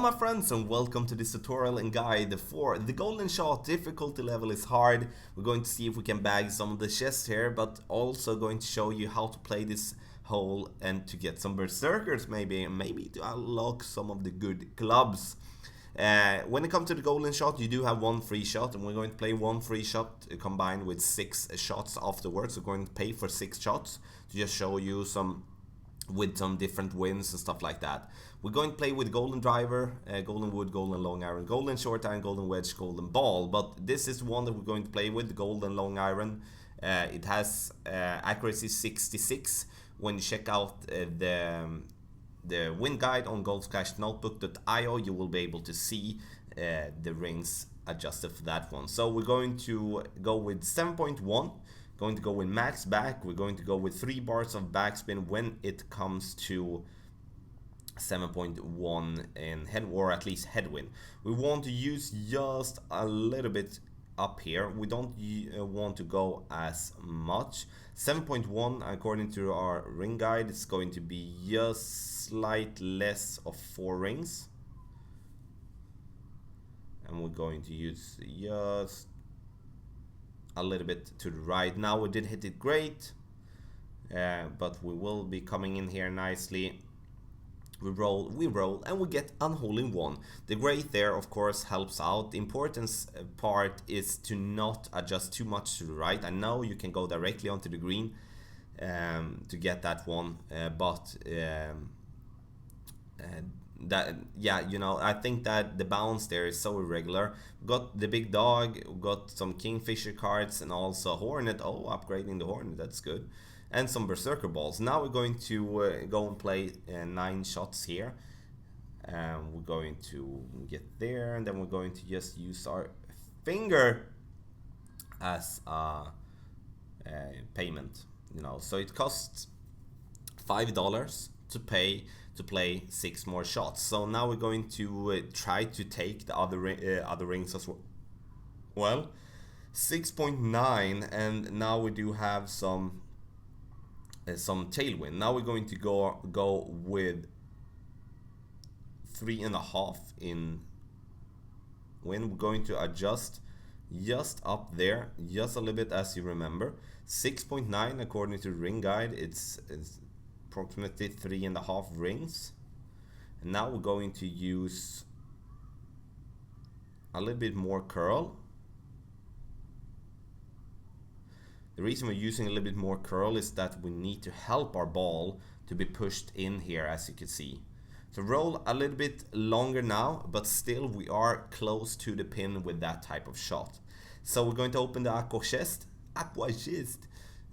my friends, and welcome to this tutorial and guide for the golden shot. Difficulty level is hard. We're going to see if we can bag some of the chests here, but also going to show you how to play this hole and to get some berserkers maybe to unlock some of the good clubs. When it comes to the golden shot, you do have one free shot, and we're going to play one free shot combined with 6 shots afterwards. We're going to pay for 6 shots to just show you some different wins and stuff like that. We're going to play with golden driver, golden wood, golden long iron, golden short iron, golden wedge, golden ball. But this is one that we're going to play with, the golden long iron. It has accuracy 66. When you check out the win guide on goldsclashnotebook.io, you will be able to see the rings adjusted for that one. So we're going to go with 7.1. Going to go with max back. We're going to go with 3 bars of backspin when it comes to 7.1 in head, or at least headwind. We want to use just a little bit up here. We don't want to go as much. 7.1 according to our ring guide, it's going to be just slight less of 4 rings, and we're going to use just a little bit to the right. Now we did hit it great, but we will be coming in here nicely. We roll, and we get unholy one. The gray there, of course, helps out. The importance part is to not adjust too much to the right. I know you can go directly onto the green to get that one, but that, yeah, you know, I think that the bounce there is so irregular. We got the big dog, we got some kingfisher cards, and also hornet. Oh, upgrading the hornet, that's good. And some berserker balls. Now we're going to go and play 9 shots here. We're going to get there, and then we're going to just use our finger as a payment, you know. So it costs $5 to play 6 more shots. So now we're going to try to take the other rings as well. 6.9, and now we do have some tailwind. Now we're going to go with 3.5 in win. We're going to adjust just up there, just a little bit, as you remember. 6.9 according to the ring guide. It's approximately 3.5 rings. And now we're going to use a little bit more curl. The reason we're using a little bit more curl is that we need to help our ball to be pushed in here, as you can see. So roll a little bit longer now, but still we are close to the pin with that type of shot. So we're going to open the aqua chest,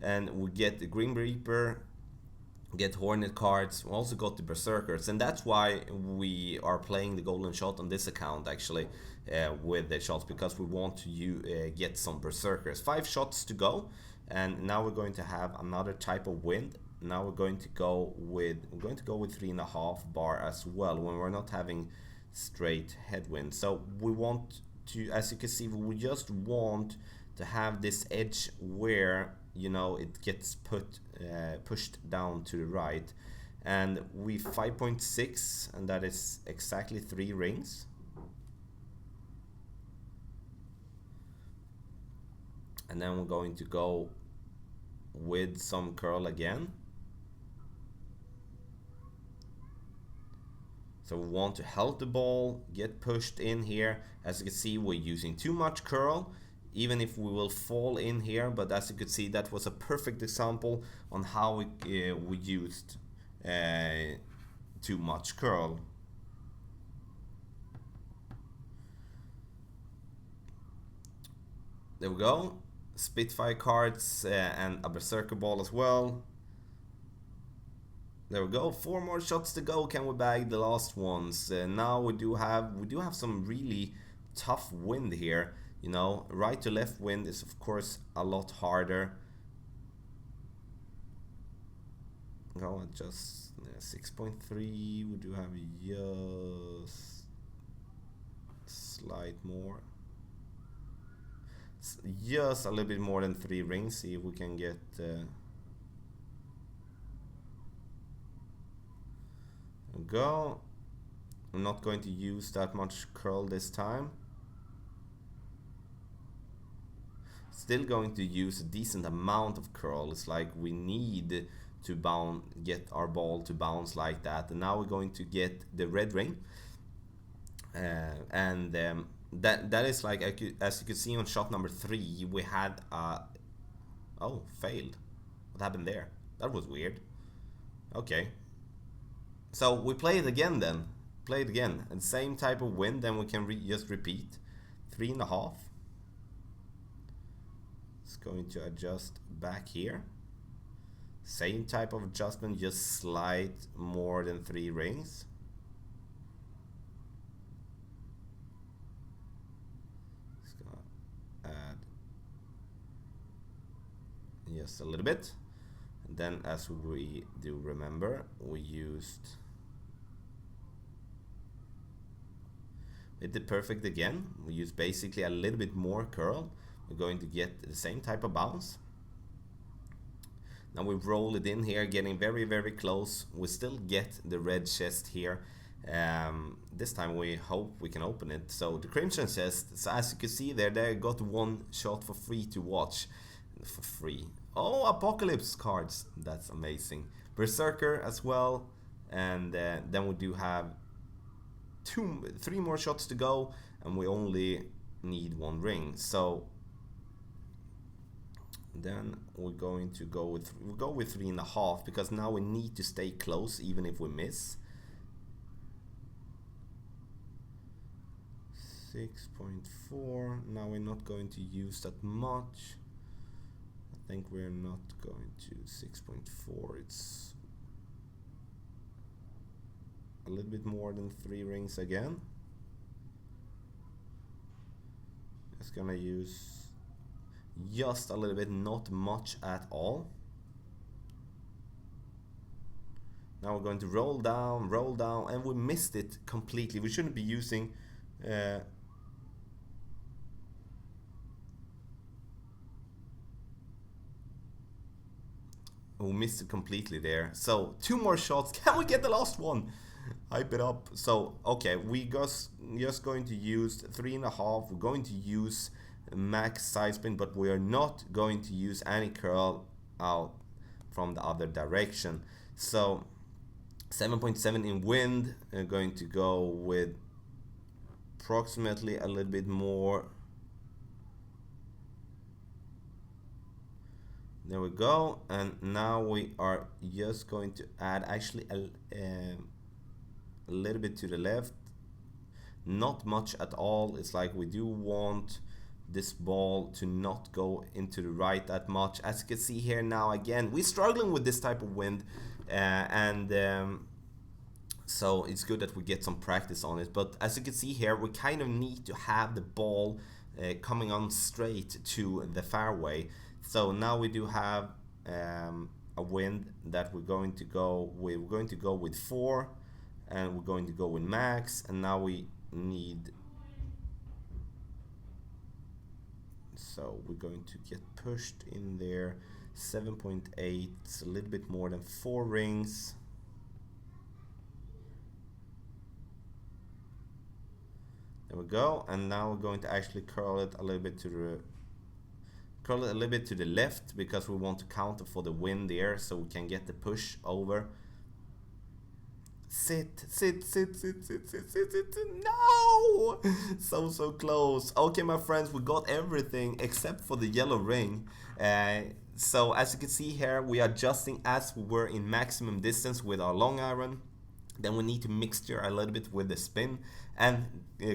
and we get the Grim Reaper, get hornet cards. We also got the berserkers, and that's why we are playing the golden shot on this account, actually, with the shots, because we want to get some berserkers. 5 shots to go, and now we're going to have another type of wind. Now we're going to go with 3.5 bar as well, when we're not having straight headwind. So we want to, as you can see, we just want to have this edge where, you know, it gets pushed down to the right. And we 5.6, and that is exactly 3 rings. And then we're going to go with some curl again. So we want to help the ball get pushed in here. As you can see, we're using too much curl, even if we will fall in here. But as you could see, that was a perfect example on how we used too much curl. There we go. Spitfire cards and a berserker ball as well. There we go. 4 more shots to go. Can we bag the last ones? Now we do have some really tough wind here. You know, right to left wind is of course a lot harder. Go just 6.3. We do have just slight more. Just a little bit more than 3 rings. See if we can get go. I'm not going to use that much curl this time. Still going to use a decent amount of curl. It's like we need to get our ball to bounce like that. And now we're going to get the red ring. That is like, as you can see on shot number 3, we had oh, failed. What happened there? That was weird. Okay. So we play it again then. Play it again. And same type of wind, then we can just repeat. 3.5. It's going to adjust back here. Same type of adjustment, just slide more than 3 rings. Just gonna add just a little bit. And then, as we do remember, we did perfect again. We used basically a little bit more curl. We're going to get the same type of bounce. Now we roll it in here, getting very, very close. We still get the red chest here. This time we hope we can open it. So the crimson chest, so as you can see there, they got 1 shot for free to watch. For free. Oh, Apocalypse cards. That's amazing. Berserker as well. And then we do have 3 more shots to go, and we only need 1 ring. So then we're going to go with 3.5, because now we need to stay close even if we miss. 6.4. Now we're not going to use that much. I think we're not going to 6.4. It's a little bit more than 3 rings again. Just gonna use just a little bit, not much at all. Now we're going to roll down, and we missed it completely. We shouldn't be using we missed it completely there. So 2 more shots. Can we get the last one? Hype it up. So okay, we just going to use 3.5. We're going to use max side spin, but we are not going to use any curl out from the other direction. So 7.7 in wind. I'm going to go with approximately a little bit more. There we go. And now we are just going to add actually a little bit to the left, not much at all. It's like we do want this ball to not go into the right that much. As you can see here now, again, we're struggling with this type of wind, so it's good that we get some practice on it. But as you can see here, we kind of need to have the ball coming on straight to the fairway. So now we do have a wind that we're going to go with. We're going to go with 4, and we're going to go with max, and now we need, so we're going to get pushed in there. 7.8, it's a little bit more than 4 rings. There we go. And now we're going to actually curl it a little bit to the left, because we want to counter for the wind there, so we can get the push over. Sit. No! So close. Okay, my friends, we got everything except for the yellow ring. So as you can see here, we are adjusting as we were in maximum distance with our long iron. Then we need to mixture a little bit with the spin and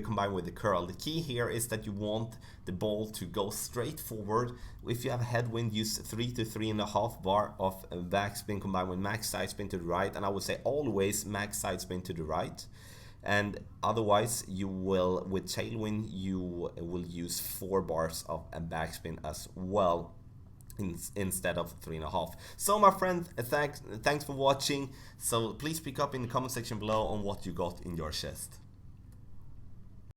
combine with the curl. The key here is that you want the ball to go straight forward. If you have a headwind, use 3 to 3.5 bar of backspin combined with max side spin to the right, and I would say always max side spin to the right. And otherwise, you will, with tailwind, you will use 4 bars of a backspin as well, instead of 3.5. So my friend, thanks for watching. So please speak up in the comment section below on what you got in your chest.